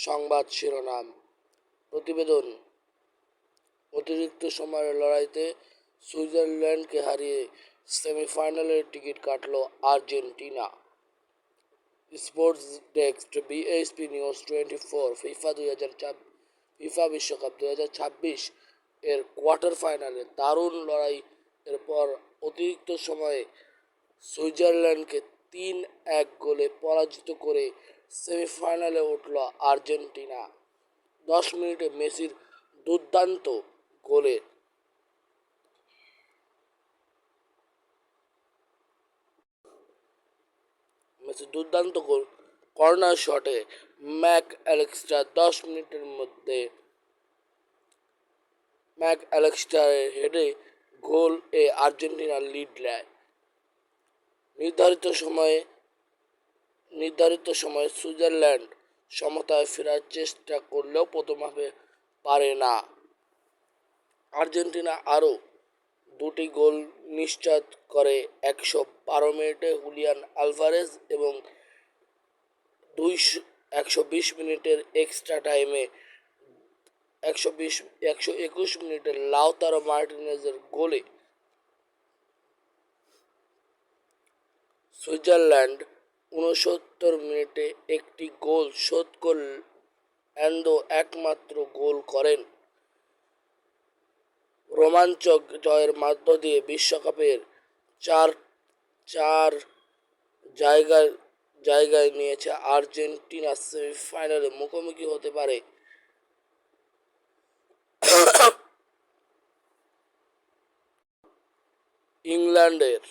সংবাদ শিরোনাম প্রতিবেদন অতিরিক্ত সময়ের লড়াইতে সুইজারল্যান্ডকে হারিয়ে সেমিফাইনালের টিকিট কাটল Argentina. Sports desk BSP news 24। FIFA বিশ্বকাপ 2026 এর কোয়ার্টার ফাইনালে দারুণ লড়াই এরপর অতিরিক্ত সময়ে সুইজারল্যান্ডকে 3-1 গোলে পরাজিত করে সেমিফাইনালে উঠল আর্জেন্টিনা। 10 মিনিটে মেসির দুর্দান্ত গোলে গোল, কর্নার শটে ম্যাক অ্যালেক্সান্ডার 10 মিনিটের মধ্যে ম্যাক অ্যালেক্সান্ডারের হেডে গোল এ আর্জেন্টিনা লিড নেয়। নির্ধারিত সময়ে সুইজারল্যান্ড সমতায় ফেরার চেষ্টা করলেও প্রথম হাফে পারে না। আর্জেন্টিনা আরও দুটি গোল নিশ্চিত করে 112 মিনিটে হুলিয়ান আলভারেজ এবং 120 মিনিটের এক্সট্রা টাইমে 121 মিনিটে লাউতারো মার্টিনেজের গোলে সুইজারল্যান্ড 69 মিনিটে একটি গোল শোধ করে অ্যান্ডো একমাত্র গোল করেন। রোমাঞ্চক জয়ের মধ্য দিয়ে বিশ্বকাপের চার জায়গায় নিয়েছে আর্জেন্টিনা সেমিফাইনালে মুখোমুখি হতে পারে ইংল্যান্ডের।